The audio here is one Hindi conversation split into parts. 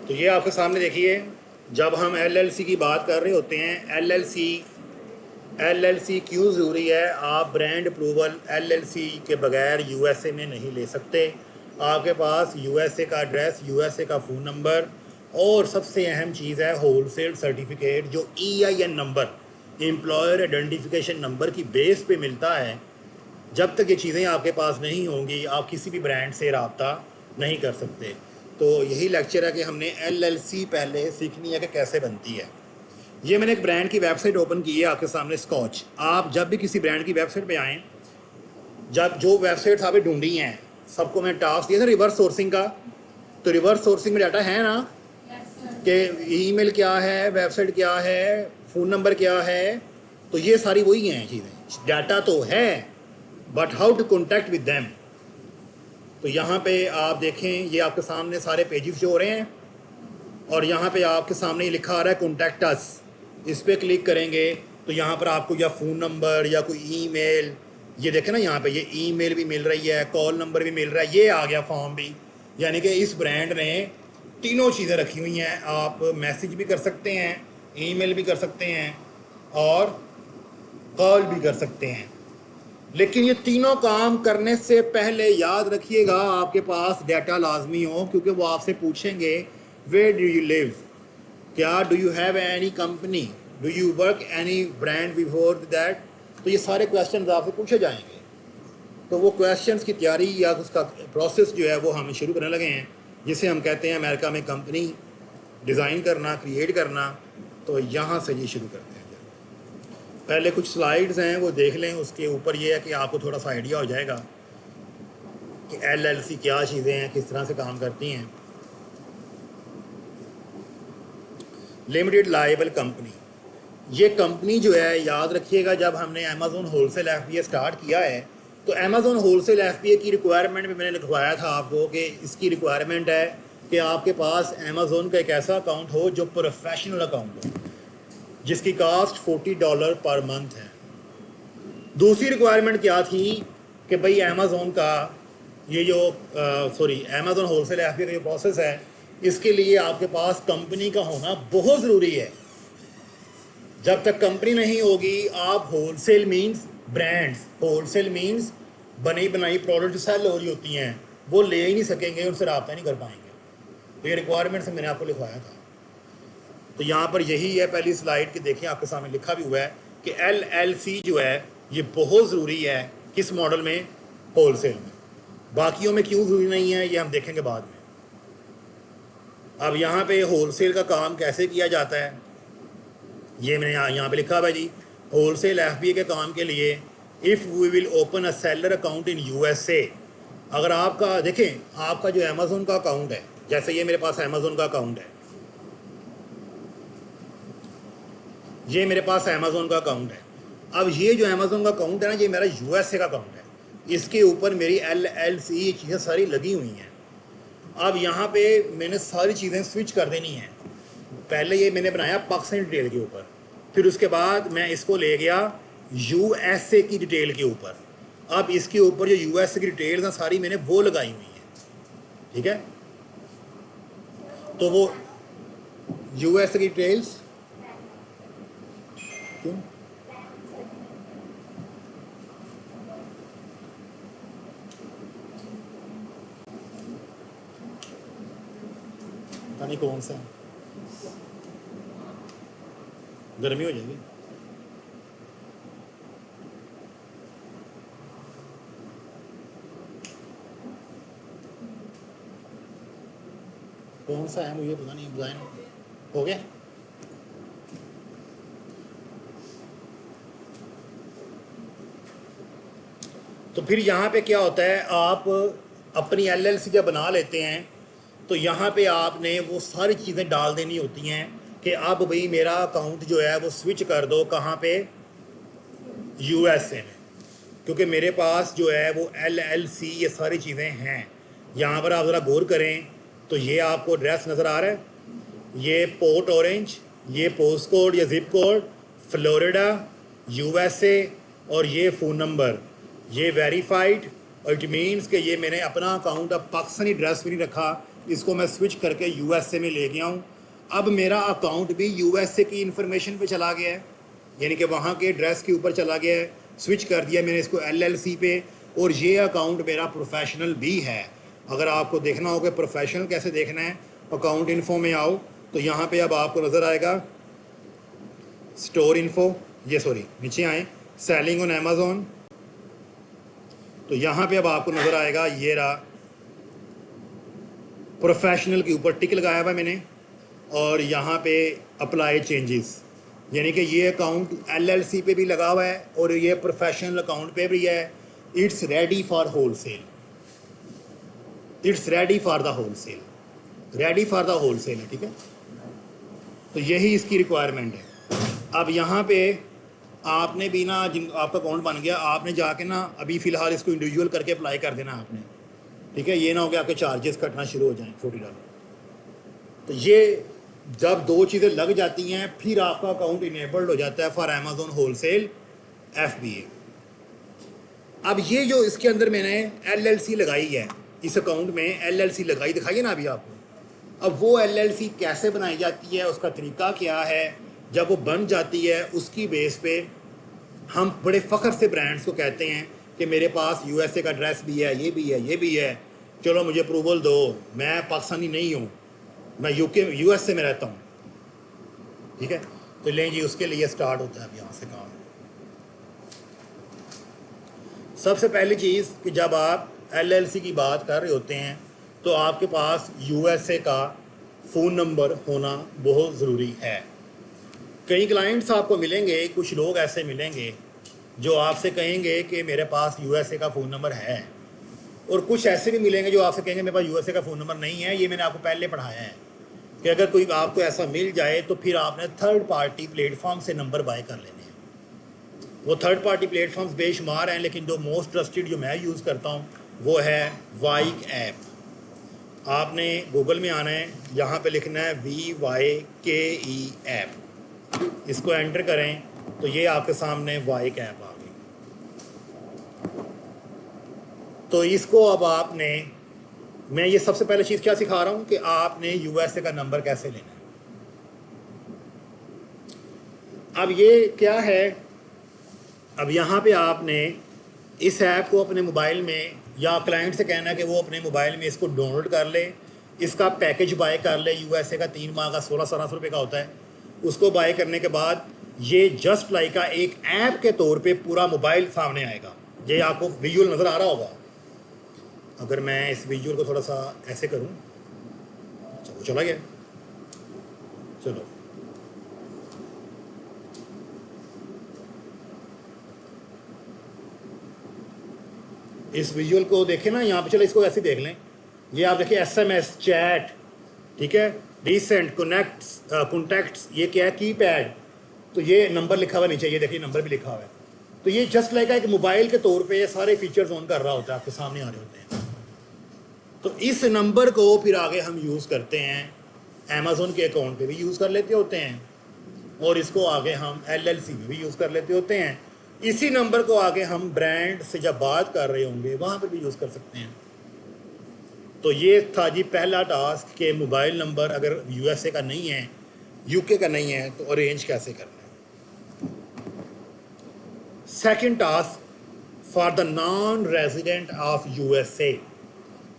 तो ये आपके सामने देखिए, जब हम एलएलसी की बात कर रहे होते हैं, एलएलसी क्यों ज़रूरी है। आप ब्रांड अप्रूवल एलएलसी के बगैर यूएसए में नहीं ले सकते। आपके पास यूएसए का एड्रेस, यूएसए का फ़ोन नंबर, और सबसे अहम चीज़ है होलसेल सर्टिफिकेट, जो EIN number, employer identification number की बेस पे मिलता है। जब तक ये चीज़ें आपके पास नहीं होंगी, आप किसी भी ब्रांड से रब्ता नहीं कर सकते। तो यही लेक्चर है कि हमने एलएलसी पहले सीखनी है कि कैसे बनती है। ये मैंने एक ब्रांड की वेबसाइट ओपन की है आपके सामने, स्कॉच। आप जब भी किसी ब्रांड की वेबसाइट पे आएँ, जब जो वेबसाइट्स आपने ढूंढी हैं, सबको मैं टास्क दिया था रिवर्स सोर्सिंग का। तो रिवर्स सोर्सिंग में डाटा है ना, कि ईमेल क्या है, वेबसाइट क्या है, फ़ोन नंबर क्या है, तो ये सारी वही हैं चीज़ें। डाटा तो है, but how to contact with them. तो यहाँ पे आप देखें, ये आपके सामने सारे पेजेस जो हो रहे हैं, और यहाँ पे आपके सामने ये लिखा आ रहा है कॉन्टैक्ट अस। इस पर क्लिक करेंगे तो यहाँ पर आपको या फ़ोन नंबर या कोई ईमेल, ये देखें ना, यहाँ पे ये ईमेल भी मिल रही है, कॉल नंबर भी मिल रहा है, ये आ गया फॉर्म भी। यानी कि इस ब्रांड ने तीनों चीज़ें रखी हुई हैं। आप मैसेज भी कर सकते हैं, ईमेल भी कर सकते हैं, और कॉल भी कर सकते हैं। लेकिन ये तीनों काम करने से पहले याद रखिएगा आपके पास डाटा लाजमी हो, क्योंकि वो आपसे पूछेंगे वेयर डू यू लिव, क्या do you have any company, do you work any brand before that. तो ये सारे क्वेश्चन आपसे पूछे जाएंगे। तो वो क्वेश्चंस की तैयारी या उसका प्रोसेस जो है वो हम शुरू करने लगे हैं, जिसे हम कहते हैं अमेरिका में कंपनी डिज़ाइन करना, क्रिएट करना। तो यहाँ से ये शुरू करते हैं। पहले कुछ स्लाइड्स हैं वो देख लें, उसके ऊपर ये है कि आपको थोड़ा सा आइडिया हो जाएगा कि एलएलसी क्या चीज़ें हैं, किस तरह से काम करती हैं। लिमिटेड लायबल कंपनी, ये कंपनी जो है, याद रखिएगा, जब हमने अमेज़ॉन होलसेल FBA स्टार्ट किया है, तो अमेज़ॉन होलसेल FBA की रिक्वायरमेंट में मैंने लिखवाया था आपको कि इसकी रिक्वायरमेंट है कि आपके पास अमेज़ॉन का एक ऐसा अकाउंट हो जो प्रोफेशनल अकाउंट हो, जिसकी कास्ट $40 पर मंथ है। दूसरी रिक्वायरमेंट क्या थी कि भाई अमेज़ॉन का ये जो अमेज़ॉन होलसेल FBA का जो प्रोसेस है, इसके लिए आपके पास कंपनी का होना बहुत ज़रूरी है। जब तक कंपनी नहीं होगी, आप wholesale means brands, wholesale means बनी बनाई प्रोडक्ट सेल हो रही होती हैं, वो ले ही नहीं सकेंगे, उनसे रब्ता नहीं कर पाएंगे। तो ये रिक्वायरमेंट्स मैंने आपको लिखवाया था। तो यहाँ पर यही है पहली स्लाइड की, देखिए आपके सामने लिखा भी हुआ है कि LLC जो है ये बहुत ज़रूरी है। किस मॉडल में? होलसेल में। बाकियों में क्यों ज़रूरी नहीं है, ये हम देखेंगे बाद में। अब यहाँ पे होलसेल का काम कैसे किया जाता है, ये मैंने यहाँ पे लिखा हुआ है जी। होलसेल FBA के काम के लिए, if we will open a seller account in USA, अगर आपका देखें, आपका जो अमेज़ॉन का अकाउंट है, जैसे ये मेरे पास अमेज़ॉन का अकाउंट है, ये मेरे पास अमेज़ॉन का अकाउंट है। अब ये जो अमेज़ॉन का अकाउंट है ना, ये मेरा USA का अकाउंट है। इसके ऊपर मेरी LLC चीज़ें सारी लगी हुई हैं। अब यहाँ पे मैंने सारी चीज़ें स्विच कर देनी है। पहले ये मैंने बनाया पाकिस्तानी डिटेल के ऊपर, फिर उसके बाद मैं इसको ले गया USA की डिटेल के ऊपर। अब इसके ऊपर जो USA की डिटेल्स हैं सारी मैंने वो लगाई हुई हैं, ठीक है। तो वो USA की डिटेल्स क्यों पता नहीं कौन सा, गर्मी हो जाएगी। कौन सा है मुझे पता नहीं, डिज़ाइन हो गया। तो फिर यहाँ पे क्या होता है, आप अपनी LLC जब बना लेते हैं तो यहाँ पे आपने वो सारी चीज़ें डाल देनी होती हैं कि अब भाई मेरा अकाउंट जो है वो स्विच कर दो, कहाँ पे? USA में। क्योंकि मेरे पास जो है वो LLC ये सारी चीज़ें हैं। यहाँ पर आप ज़रा गौर करें तो ये आपको एड्रेस नज़र आ रहा है, ये पोर्ट ऑरेंज, ये पोस्ट कोड या जिप कोड फ्लोरिडा USA, और ये फ़ोन नंबर, ये वेरीफाइड। और इट मीन्स कि ये मैंने अपना अकाउंट अब पाकिस्तानी एड्रेस भी नहीं रखा, इसको मैं स्विच करके यूएसए में ले गया हूँ। अब मेरा अकाउंट भी यूएसए की इंफॉर्मेशन पे चला गया है, यानी कि वहाँ के एड्रेस के ऊपर चला गया है। स्विच कर दिया मैंने इसको एलएलसी पे, और ये अकाउंट मेरा प्रोफेशनल भी है। अगर आपको देखना हो कि प्रोफेशनल कैसे देखना है, अकाउंट इन्फो में आओ तो यहाँ पे अब आपको नज़र आएगा स्टोर इन्फो, ये सॉरी नीचे आए सेलिंग ऑन अमेज़ॉन, तो यहाँ पे अब आपको नज़र आएगा ये रहा प्रोफेशनल के ऊपर टिक लगाया हुआ मैंने, और यहाँ पे अप्लाई चेंजेस, यानी कि ये अकाउंट एलएलसी पे भी लगा हुआ है और ये प्रोफेशनल अकाउंट पे भी है। It's ready for wholesale, it's ready for the wholesale, ready for the wholesale है, ठीक है। तो यही इसकी रिक्वायरमेंट है। अब यहाँ पे आपने भी ना, जिन आपका अकाउंट बन गया, आपने जाके ना अभी फ़िलहाल इसको इंडिविजुअल करके अप्लाई कर देना आपने, ठीक है। ये ना हो कि आपके चार्जेस कटना शुरू हो जाएं $40। तो ये जब दो चीज़ें लग जाती हैं फिर आपका अकाउंट इनेबल्ड हो जाता है फॉर अमेज़ॉन होलसेल FBA। अब ये जो इसके अंदर मैंने LLC लगाई है, इस अकाउंट में LLC लगाई दिखाई है ना अभी आपको। अब वो LLC कैसे बनाई जाती है, उसका तरीका क्या है, जब वो बन जाती है उसकी बेस पे हम बड़े फ़ख्र से ब्रांड्स को कहते हैं कि मेरे पास USA का एड्रेस भी है, ये भी है, ये भी है, चलो मुझे अप्रूवल दो, मैं पाकिस्तानी नहीं हूँ, मैं USA में रहता हूँ, ठीक है। तो लें जी, उसके लिए स्टार्ट होता है अब यहाँ से काम। सबसे पहली चीज़ कि जब आप LLC की बात कर रहे होते हैं तो आपके पास USA का फ़ोन नंबर होना बहुत ज़रूरी है। कई क्लाइंट्स आपको मिलेंगे, कुछ लोग ऐसे मिलेंगे जो आपसे कहेंगे कि मेरे पास USA का फ़ोन नंबर है, और कुछ ऐसे भी मिलेंगे जो आपसे कहेंगे मेरे पास USA का फ़ोन नंबर नहीं है। ये मैंने आपको पहले पढ़ाया है कि अगर कोई आपको ऐसा मिल जाए तो फिर आपने थर्ड पार्टी प्लेटफॉर्म से नंबर बाय कर लेने हैं। वो थर्ड पार्टी प्लेटफॉर्म्स बेशुमार हैं, लेकिन जो मोस्ट ट्रस्टेड जो मैं यूज़ करता हूँ वो है वाइक ऐप। आपने गूगल में आना है, यहाँ पे लिखना है VYKE ऐप, इसको एंटर करें तो ये आपके सामने वाइक ऐप आ गई। तो इसको अब आपने, मैं ये सबसे पहले चीज़ क्या सिखा रहा हूँ कि आपने USA का नंबर कैसे लेना है। अब ये क्या है, अब यहाँ पे आपने इस ऐप को अपने मोबाइल में, या क्लाइंट से कहना है कि वो अपने मोबाइल में इसको डाउनलोड कर ले, इसका पैकेज बाय कर ले। USA का 3 माह का 1600 रुपये का होता है। उसको बाय करने के बाद ये जस्ट लाइक का एक ऐप के तौर पे पूरा मोबाइल सामने आएगा। ये आपको विजुअल नज़र आ रहा होगा। अगर मैं इस विजुअल को थोड़ा सा ऐसे करूँ, चला गया, चलो इस विजुअल को देखें ना यहाँ पे, चलो इसको ऐसे देख लें। ये आप देखिए SMS चैट, ठीक है, रिसेंट कॉन्टैक्ट्स, ये क्या है, कीपैड, तो ये नंबर लिखा हुआ नीचे, ये देखिए नंबर भी लिखा हुआ है। तो ये जस्ट लाइक एक मोबाइल के तौर पे ये सारे फीचर्स ऑन कर रहा होता है, आपके सामने आ रहे होते हैं। तो इस नंबर को फिर आगे हम यूज़ करते हैं, अमेज़ॉन के अकाउंट पे भी यूज़ कर लेते होते हैं, और इसको आगे हम LLC में भी यूज़ कर लेते होते हैं। इसी नंबर को आगे हम ब्रांड से जब बात कर रहे होंगे वहाँ पर भी यूज़ कर सकते हैं। तो ये था जी पहला टास्क कि मोबाइल नंबर अगर USA का नहीं है, UK का नहीं है, तो अरेंज कैसे करना है। Second task for the non resident of USA,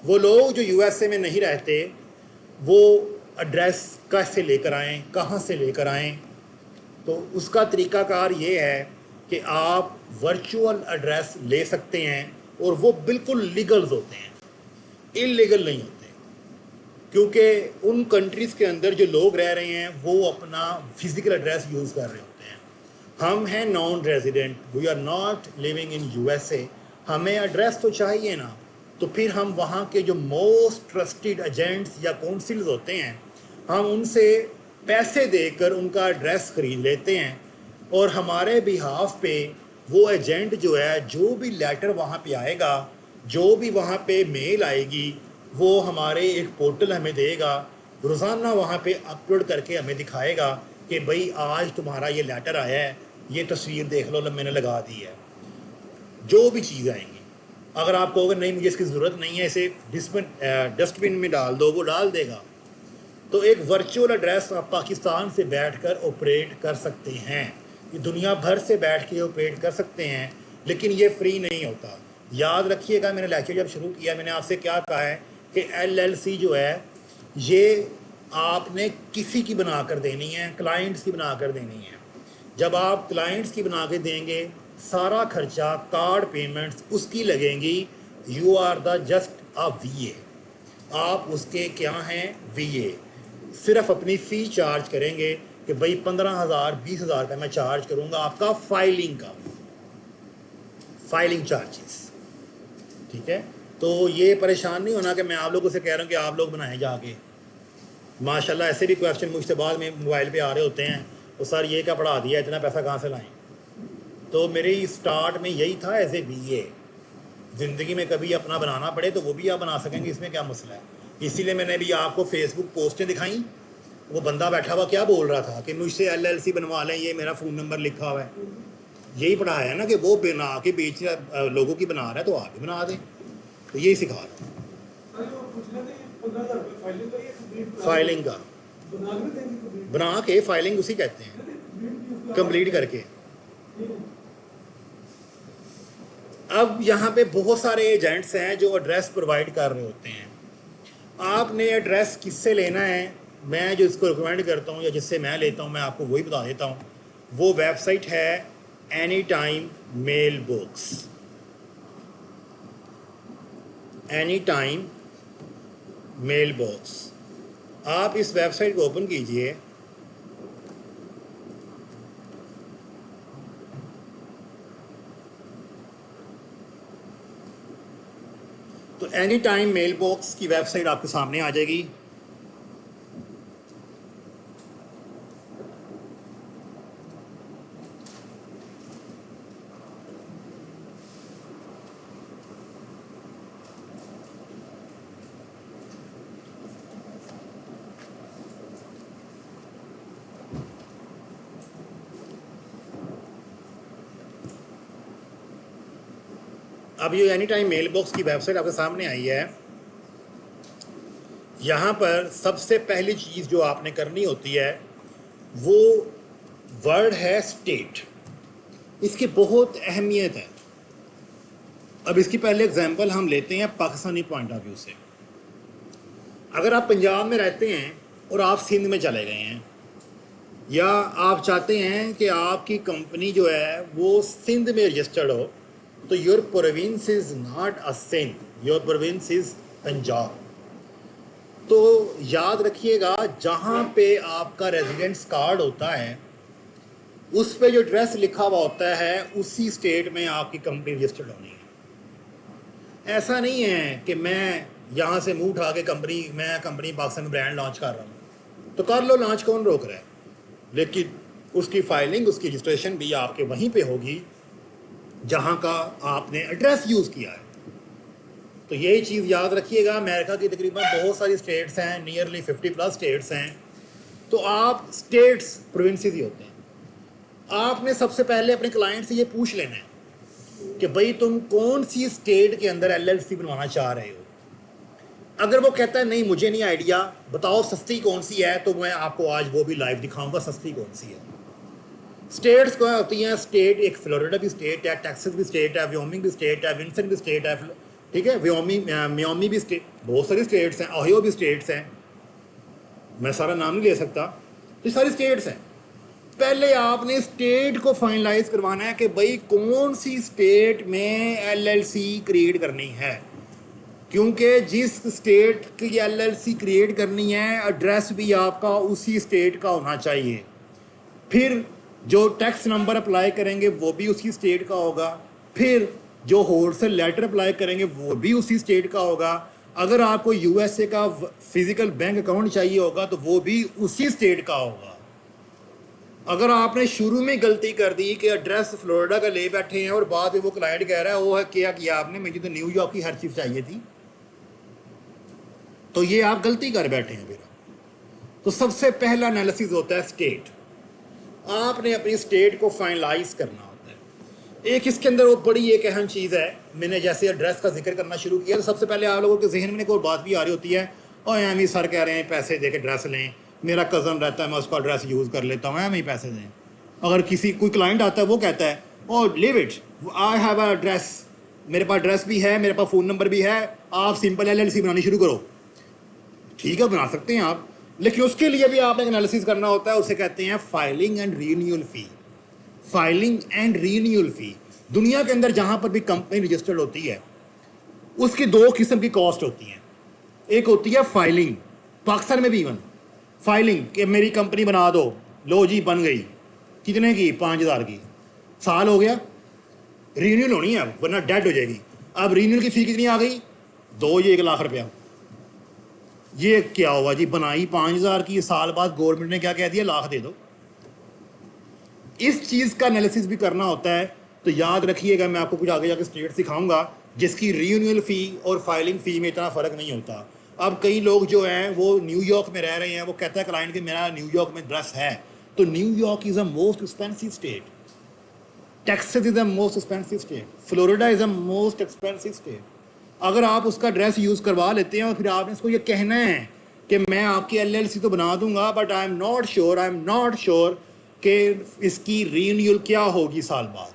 वो लोग जो USA में नहीं रहते, वो एड्रेस कैसे लेकर आएँ, कहाँ से लेकर आएँ। तो उसका तरीकाकार ये है कि आप वर्चुअल एड्रेस ले सकते हैं, और वो बिल्कुल लीगल्स होते हैं, इलीगल नहीं होते, क्योंकि उन कंट्रीज़ के अंदर जो लोग रह रहे हैं वो अपना फिज़िकल एड्रेस यूज़ कर रहे होते हैं। हम हैं non resident, we are not living in USA, हमें एड्रेस तो चाहिए ना। तो फिर हम वहाँ के जो मोस्ट ट्रस्टेड एजेंट्स या काउंसिल्स होते हैं, हम उनसे पैसे देकर उनका एड्रेस ख़रीद लेते हैं, और हमारे बिहाफ पे वो एजेंट जो है, जो भी लेटर वहाँ पे आएगा, जो भी वहाँ पे मेल आएगी, वो हमारे एक पोर्टल हमें देगा, रोज़ाना वहाँ पे अपलोड करके हमें दिखाएगा कि भाई आज तुम्हारा ये लेटर आया है, ये तस्वीर देख लो, मैंने लगा दी है, जो भी चीज़ आएंगी। अगर आप कहोगे नहीं मुझे इसकी ज़रूरत नहीं है, इसे डस्टबिन में डाल दो, वो डाल देगा। तो एक वर्चुअल एड्रेस आप पाकिस्तान से बैठकर ऑपरेट कर सकते हैं, ये दुनिया भर से बैठ के ऑपरेट कर सकते हैं, लेकिन ये फ्री नहीं होता। याद रखिएगा, मैंने लेक्चर जब शुरू किया मैंने आपसे क्या कहा है कि LLC जो है ये आपने किसी की बना कर देनी है, क्लाइंट्स की बना कर देनी है। जब आप क्लाइंट्स की बना के देंगे, सारा खर्चा कार्ड पेमेंट्स उसकी लगेंगी। You are the just a VA, आप उसके क्या हैं, VA। सिर्फ अपनी फ़ी चार्ज करेंगे कि भाई 15,000 20,000 का मैं चार्ज करूँगा आपका फाइलिंग चार्जेस, ठीक है। तो ये परेशान नहीं होना कि मैं आप लोगों से कह रहा हूँ कि आप लोग बनाएं जाके। माशाल्लाह ऐसे भी क्वेश्चन मुझसे बाद में मोबाइल पे आ रहे होते हैं, तो सर ये क्या पढ़ा दिया, इतना पैसा कहाँ से लाएं। तो मेरी स्टार्ट में यही था एज ए VA। ज़िंदगी में कभी अपना बनाना पड़े तो वो भी आप बना सकेंगे, इसमें क्या मसला है। इसीलिए मैंने भी आपको फेसबुक पोस्टें दिखाई, वो बंदा बैठा हुआ क्या बोल रहा था कि मुझसे LLC बनवा लें, ये मेरा फ़ोन नंबर लिखा हुआ है। यही पढ़ाया है ना कि वो बना के बेच लोगों की बना रहा है, तो आप भी बना दें। तो यही सिखा रहा हूँ फाइलिंग का, बना के फाइलिंग उसी कहते हैं, कंप्लीट करके। अब यहाँ पे बहुत सारे एजेंट्स हैं जो एड्रेस प्रोवाइड कर रहे होते हैं। आपने एड्रेस किससे लेना है, मैं जो इसको रिकमेंड करता हूँ या जिससे मैं लेता हूँ मैं आपको वही बता देता हूँ। वो वेबसाइट है anytime mail box, anytime mail box. आप इस वेबसाइट को ओपन कीजिए, तो एनीटाइम मेल बॉक्स की वेबसाइट आपके सामने आ जाएगी। अब ये एनीटाइम मेल बॉक्स की वेबसाइट आपके सामने आई है। यहाँ पर सबसे पहली चीज़ जो आपने करनी होती है वो वर्ड है स्टेट। इसकी बहुत अहमियत है। अब इसकी पहले एग्जांपल हम लेते हैं पाकिस्तानी पॉइंट ऑफ व्यू से। अगर आप पंजाब में रहते हैं और आप सिंध में चले गए हैं, या आप चाहते हैं कि आपकी कंपनी जो है वो सिंध में रजिस्टर्ड हो, तो your province is not a Sindh, your province is Punjab. तो याद रखिएगा, जहाँ पे आपका रेजिडेंस कार्ड होता है उस पे जो एड्रेस लिखा हुआ होता है उसी स्टेट में आपकी कंपनी रजिस्टर्ड होनी है। ऐसा नहीं है कि मैं यहाँ से मुंह उठा के मैं कंपनी पाकिस्तान में ब्रांड लॉन्च कर रहा हूँ, तो कर लो लॉन्च, कौन रोक रहा है। लेकिन उसकी फाइलिंग, उसकी रजिस्ट्रेशन भी आपके वहीं पे होगी जहाँ का आपने एड्रेस यूज़ किया है। तो यही चीज़ याद रखिएगा। अमेरिका की तकरीबन बहुत सारी स्टेट्स हैं, नियरली 50+ स्टेट्स हैं। तो आप स्टेट्स प्रोविंसेस ही होते हैं। आपने सबसे पहले अपने क्लाइंट से ये पूछ लेना है कि भाई तुम कौन सी स्टेट के अंदर LLC बनवाना चाह रहे हो। अगर वो कहता है नहीं मुझे नहीं आइडिया, बताओ सस्ती कौन सी है, तो मैं आपको आज वो भी लाइव दिखाऊंगा सस्ती कौन सी है। स्टेट्स क्या होती हैं, स्टेट एक फ्लोरिडा भी स्टेट है, टेक्सास भी स्टेट है, व्योमिंग भी स्टेट है, विंसन भी स्टेट है, ठीक है, मियामी भी स्टेट, बहुत सारी स्टेट्स हैं, ओहियो भी स्टेट्स हैं, मैं सारा नाम नहीं ले सकता, तो सारी स्टेट्स हैं। पहले आपने स्टेट को फाइनलाइज करवाना है कि भाई कौन सी स्टेट में LLC क्रिएट करनी है, क्योंकि जिस स्टेट की LLC क्रिएट करनी है एड्रेस भी आपका उसी स्टेट का होना चाहिए। फिर जो टैक्स नंबर अप्लाई करेंगे वो भी उसी स्टेट का होगा, फिर जो होलसेल लेटर अप्लाई करेंगे वो भी उसी स्टेट का होगा। अगर आपको USA का फिजिकल बैंक अकाउंट चाहिए होगा तो वो भी उसी स्टेट का होगा। अगर आपने शुरू में गलती कर दी कि एड्रेस फ्लोरिडा का ले बैठे हैं और बाद में वो क्लाइंट कह रहा है वो है क्या किया आपने, मुझे तो न्यूयॉर्क की हर चीज़ चाहिए थी, तो ये आप गलती कर बैठे हैं। मेरा तो सबसे पहला एनालिसिस होता है स्टेट। आपने अपनी स्टेट को फाइनलाइज करना होता है। एक इसके अंदर वो बड़ी एक अहम चीज़ है, मैंने जैसे एड्रेस का जिक्र करना शुरू किया तो सबसे पहले आप लोगों के जहन में एक और बात भी आ रही होती है, और एम ही सर कह रहे हैं पैसे दे के ड्रेस लें, मेरा कज़न रहता है मैं उसका ड्रेस यूज़ कर लेता हूँ, एम ही पैसे दें। अगर किसी कोई क्लाइंट आता है वो कहता है और live it, I have a dress, मेरे पास ड्रेस भी है, मेरे पास फ़ोन नंबर भी है, आप सिंपल LLC बनानी शुरू करो। ठीक है, बना सकते हैं आप, लेकिन उसके लिए भी आपने एनालिसिस करना होता है, उसे कहते हैं filing and renewal fee. Filing and renewal fee, दुनिया के अंदर जहाँ पर भी कंपनी रजिस्टर्ड होती है उसकी दो किस्म की कॉस्ट होती हैं। एक होती है फाइलिंग, पाकिस्तान में भी इवन फाइलिंग कि मेरी कंपनी बना दो, लो जी बन गई, कितने की, 5,000 की, साल हो गया, रीन्यूअल होनी है वरना डेड हो जाएगी। अब रीन्यूअल की फ़ी कितनी आ गई, 1 लाख रुपया। ये क्या हुआ जी, बनाई 5,000 की, साल बाद गवर्नमेंट ने क्या कह दिया, लाख दे दो। इस चीज़ का एनालिसिस भी करना होता है। तो याद रखिएगा, मैं आपको कुछ आगे जाकर स्टेट सिखाऊंगा जिसकी रीन्यूअल फ़ी और फाइलिंग फ़ी में इतना फ़र्क नहीं होता। अब कई लोग जो हैं वो न्यूयॉर्क में रह रहे हैं, वो कहता है क्लाइंट कि मेरा न्यूयॉर्क में ड्रेस है, तो New York is a most expensive state, Texas is a most expensive state, Florida is a most expensive state. अगर आप उसका ड्रेस यूज़ करवा लेते हैं और फिर आपने इसको ये कहना है कि मैं आपकी LLC तो बना दूंगा but I am not sure कि इसकी रीन्यूअल क्या होगी साल बाद,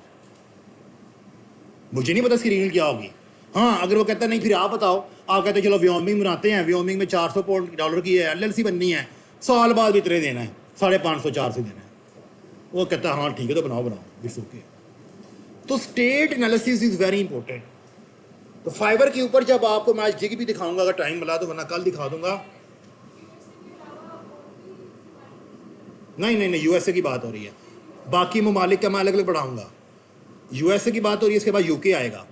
मुझे नहीं पता इसकी रीन्यूअल क्या होगी। हाँ, अगर वो कहता नहीं फिर आप बताओ, आप कहते चलो व्योमिंग बनाते हैं, व्योमिंग में $400 की LLC बननी है, साल बाद भी इतने देना है, 550 400 देना है। वो कहता है हाँ ठीक है तो बनाओ इट्स ओके। तो state analysis is very important. तो फाइबर के ऊपर जब आपको मैं आज जिग भी दिखाऊंगा, अगर टाइम मिला तो, वरना कल दिखा दूंगा। नहीं, USA की बात हो रही है, बाकी ममालिक का मैं अलग अलग पढ़ाऊँगा। USA की बात हो रही है, इसके बाद UK आएगा,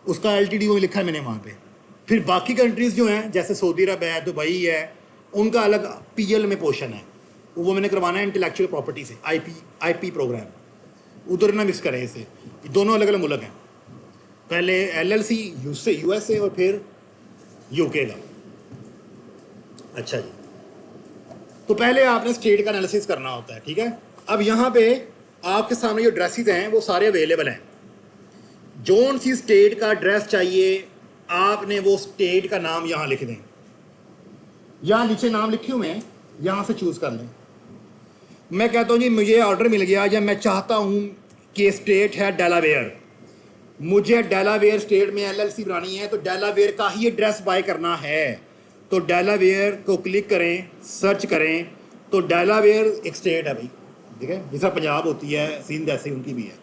उसका LTD वो लिखा है मैंने वहाँ पे। फिर बाकी कंट्रीज़ जो हैं जैसे सऊदी अरब है, दुबई है, उनका अलग PL में पोर्शन है, वो मैंने करवाना है इंटेलेक्चुअल प्रॉपर्टी से, IP प्रोग्राम, उधर ना मिक्स करें इसे, दोनों अलग अलग मुल्क हैं। पहले LLC USA और फिर UK का। अच्छा जी, तो पहले आपने स्टेट का एनालिसिस करना होता है, ठीक है। अब यहाँ पे आपके सामने जो ड्रेसेस हैं वो सारे अवेलेबल हैं। जोन सी स्टेट का ड्रेस चाहिए, आपने वो स्टेट का नाम यहाँ लिख दें, यहाँ नीचे नाम लिखे हुए हैं, यहाँ से चूज़ कर लें। मैं कहता हूँ जी मुझे ऑर्डर मिल गया, या मैं चाहता हूँ कि स्टेट है डेलावेयर, मुझे डेलावेयर स्टेट में LLC बनानी है, तो डेलावेयर का ही एड्रेस बाय करना है। तो डेलावेयर को क्लिक करें, सर्च करें, तो डेलावेयर एक स्टेट है भाई, ठीक है, जैसा पंजाब होती है, सिंध ऐसे उनकी भी है।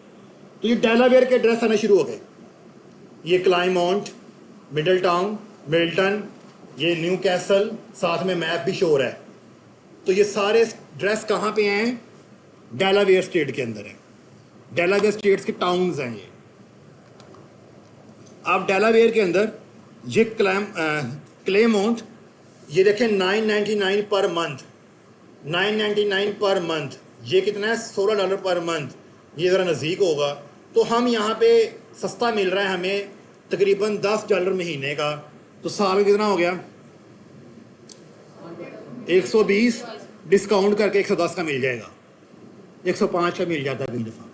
तो ये डेलावेयर के एड्रेस आने शुरू हो गए, ये क्लाइमॉन्ट, मिडल टाउन, मिल्टन, ये न्यू कैसल, साथ में मैप भी शोर है। तो ये सारे एड्रेस कहाँ पे हैं, डेलावेयर स्टेट के अंदर है। डेलावेयर स्टेट्स के टाउन्स हैं ये। आप डेलावेयर के अंदर ये क्लेमोंट, ये देखें 999 पर मंथ, 999 पर मंथ, ये कितना है, $16 पर मंथ, ये ज़रा नज़दीक होगा। तो हम यहाँ पे सस्ता मिल रहा है हमें तकरीबन $10 महीने का, तो साल में कितना हो गया, 120, डिस्काउंट करके 110 का मिल जाएगा, 105 का मिल जाता है कई दफ़ा।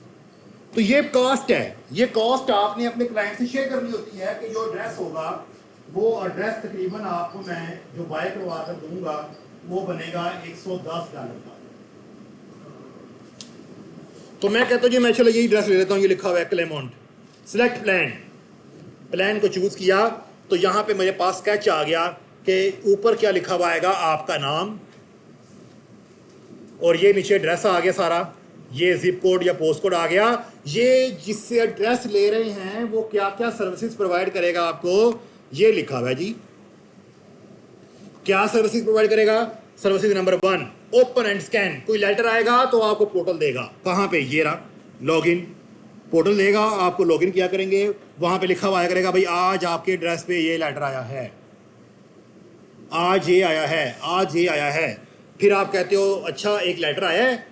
तो ये कॉस्ट है, ये कॉस्ट आपने अपने क्लाइंट से शेयर करनी होती है कि जो एड्रेस होगा वो एड्रेस तकरीबन आपको मैं जो बाय करवा कर दूंगा वो बनेगा $110 का। तो मैं कहता हूँ जी मैं चलो यही एड्रेस ले लेता हूँ, ये लिखा हुआ है क्लेमोंट, सिलेक्ट प्लान को चूज़ किया, तो यहाँ पे मेरे पास स्केच आ गया कि ऊपर क्या लिखा हुआ आएगा, आपका नाम, और ये नीचे एड्रेस आ गया सारा, ये जिप कोड या पोस्ट कोड आ गया। ये जिससे एड्रेस ले रहे हैं वो क्या क्या सर्विसेज प्रोवाइड करेगा आपको, ये लिखा हुआ है जी, क्या सर्विसेज प्रोवाइड करेगा। Services number 1, open and scan, कोई लेटर आएगा तो आपको पोर्टल देगा, कहाँ पे, ये रहा, लॉगिन, पोर्टल देगा, आपको लॉगिन किया करेंगे, वहाँ पे लिखा हुआ आया करेगा भाई आज आपके एड्रेस पे ये लेटर आया है, आज ये आया है, आज ये आया है। फिर आप कहते हो अच्छा एक लेटर आया है,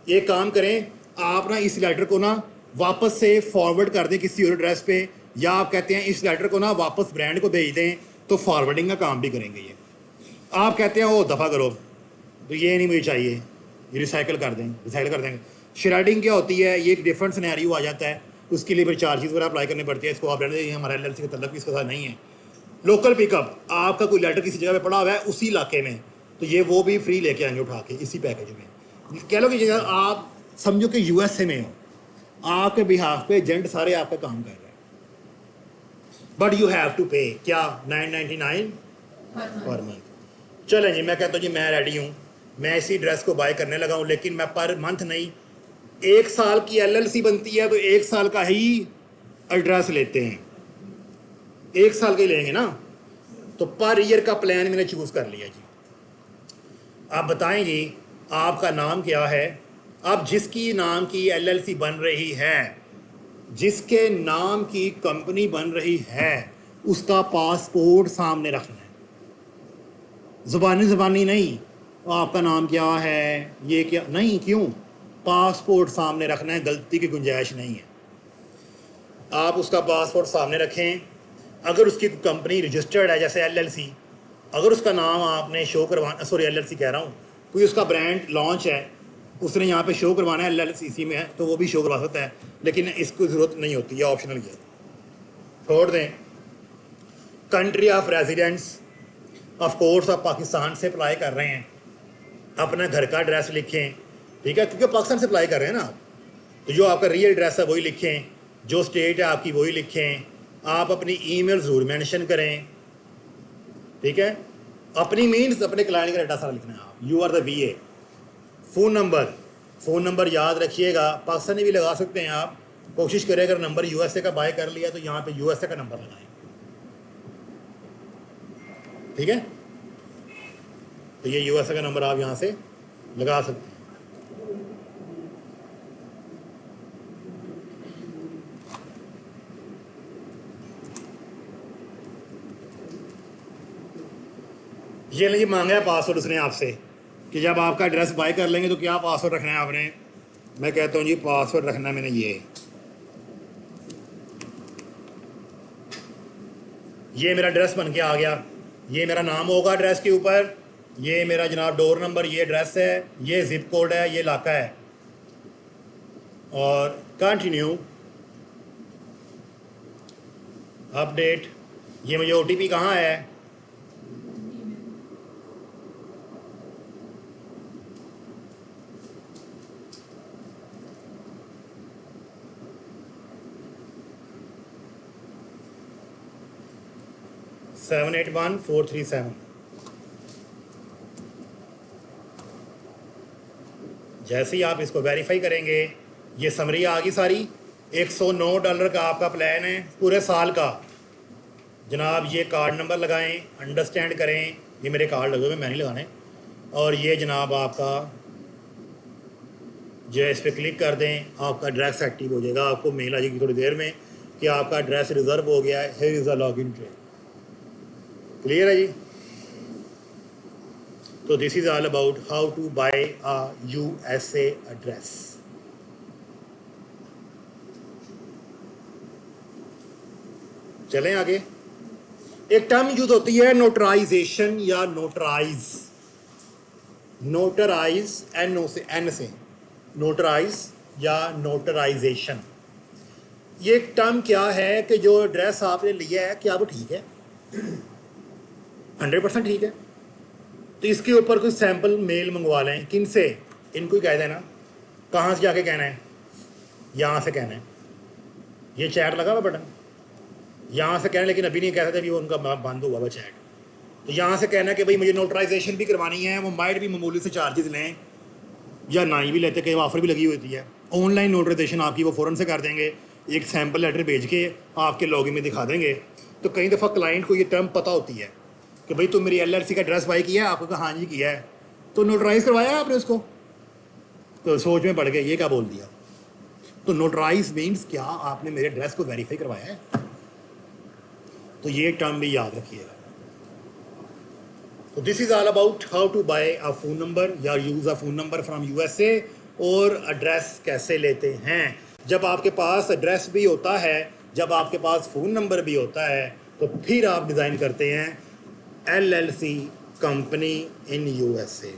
एक काम करें आप ना इस लेटर को ना वापस से फॉरवर्ड कर दें किसी और एड्रेस पे, या आप कहते हैं इस लेटर को ना वापस ब्रांड को भेज दें, तो फॉरवर्डिंग का काम भी करेंगे ये। आप कहते हैं वो दफ़ा करो, तो ये नहीं मुझे चाहिए, ये रिसाइकिल कर देंगे। श्रेडिंग क्या होती है, ये एक डिफरेंट सिनेरियो आ जाता है। उसके लिए फिर चार्जेस वगैरह अप्लाई करने पड़ते हैं। इसको आप रहने दें, हमारा LLC का तल्लक भी इसके साथ नहीं है। लोकल पिकअप, आपका कोई लेटर किसी जगह पे पड़ा हुआ है उसी इलाके में, तो ये वो भी फ्री लेके आएंगे उठा के इसी पैकेज में। कह लो कि जगह आप समझो कि USA में हो, आपके बिहाफ पे एजेंट सारे आपका काम कर रहे हैं, बट यू हैव टू पे क्या 999 पर मंथ। चलें जी, मैं कहता हूँ जी मैं रेडी हूँ, मैं इसी ड्रेस को बाय करने लगा हूँ, लेकिन मैं पर मंथ नहीं, 1 साल की LLC बनती है तो 1 साल का ही एड्रेस लेते हैं, 1 साल का ही लेंगे ना, तो पर ईयर का प्लान मैंने चूज़ कर लिया जी। आप बताएं जी आपका नाम क्या है। अब जिसकी नाम की LLC बन रही है, जिसके नाम की कंपनी बन रही है, उसका पासपोर्ट सामने रखना है, ज़बानी नहीं, आपका नाम क्या है, ये क्या नहीं, क्यों, पासपोर्ट सामने रखना है, गलती की गुंजाइश नहीं है। आप उसका पासपोर्ट सामने रखें। अगर उसकी कंपनी रजिस्टर्ड है जैसे LLC, अगर उसका नाम आपने शो करवाना, सॉरी LLC कह रहा हूँ, कोई उसका ब्रांड लॉन्च है, उसने यहाँ पे शो करवाना है, LLC में है, तो वो भी शो करवा सकता है, लेकिन इसको ज़रूरत नहीं होती, है ऑप्शनल है, छोड़ दें। Country of residence, of course आप पाकिस्तान से अप्लाई कर रहे हैं, अपना घर का एड्रेस लिखें, ठीक है, क्योंकि पाकिस्तान से अप्लाई कर रहे हैं ना आप, तो जो आपका रियल एड्रेस है वही लिखें, जो स्टेट है आपकी वही लिखें, आप अपनी ईमेल ज़रूर मेंशन करें, ठीक है, अपनी मीन्स अपने क्लाइंट का डाटा सारा लिखना है आप, you are the VA। Phone number याद रखिएगा, पाकिस्तानी भी लगा सकते हैं आप, कोशिश करें अगर नंबर USA का बाय कर लिया तो यहाँ पे USA का नंबर लगाएं, ठीक है, तो ये USA का नंबर आप यहाँ से लगा सकते हैं। ये नहीं मांगा है पासवर्ड उसने आपसे कि जब आपका एड्रेस बाय कर लेंगे तो क्या पासवर्ड रखना है आपने। मैं कहता हूँ जी पासवर्ड रखना है मैंने ये मेरा एड्रेस बन के आ गया, ये मेरा नाम होगा एड्रेस के ऊपर, ये मेरा जनाब डोर नंबर, ये एड्रेस है, ये जिप कोड है, ये इलाका है, और कंटिन्यू अपडेट। ये मुझे OTP कहाँ है, सेवन 81437। जैसे ही आप इसको वेरीफाई करेंगे, ये समरी आ गई सारी। $109 का आपका प्लान है पूरे साल का। जनाब ये कार्ड नंबर लगाएं, अंडरस्टैंड करें, ये मेरे कार्ड लगे हुए मैं नहीं लगाने, और ये जनाब आपका जो है इस पर क्लिक कर दें, आपका एड्रेस एक्टिव हो जाएगा। आपको मेल आ जाएगी थोड़ी देर में कि आपका एड्रेस रिजर्व हो गया है, here is a login trade. Clear है जी। तो this is all about how to buy a USA address. चलें आगे। एक टर्म यूज होती है नोटराइजेशन या नोटराइज, नोटराइज N से नोटराइज या नोटराइजेशन। ये एक टर्म क्या है कि जो एड्रेस आपने लिया है क्या वो ठीक है, 100% ठीक है, तो इसके ऊपर कोई सैंपल मेल मंगवा लें। किन से, इनको ही कह देना। कहाँ से जाके कहना है, यहाँ से कहना है, ये चैट लगा हुआ बटन, यहाँ से कहना, लेकिन अभी नहीं कह सकते, अभी वो उनका बंद हुआ हुआ चैट। तो यहाँ से कहना कि भाई मुझे नोटराइजेशन भी करवानी है, वो माइट भी मामूली से चार्जेस लें या ना ही भी लेते, कई ऑफर भी लगी होती है। ऑनलाइन नोटराइजेशन आपकी वो फ़ौरन से कर देंगे, एक सैम्पल लेटर भेज के आपके लॉगिन में दिखा देंगे। तो कई दफ़ा क्लाइंट को ये टर्म पता होती है कि भाई तुम मेरी LLC का एड्रेस बाई किया है, आपको कहा हाँ जी किया है, तो नोटराइज करवाया आपने उसको, तो सोच में पड़ गए ये क्या बोल दिया। तो नोटराइज मीन्स क्या आपने मेरे एड्रेस को वेरीफाई करवाया है, तो ये टर्म भी याद रखिएगा। तो this is all about how to buy a phone number या use a phone number from USA, और एड्रेस कैसे लेते हैं। जब आपके पास एड्रेस भी होता है, जब आपके पास फ़ोन नंबर भी होता है, तो फिर आप डिज़ाइन करते हैं LLC कंपनी इन USA।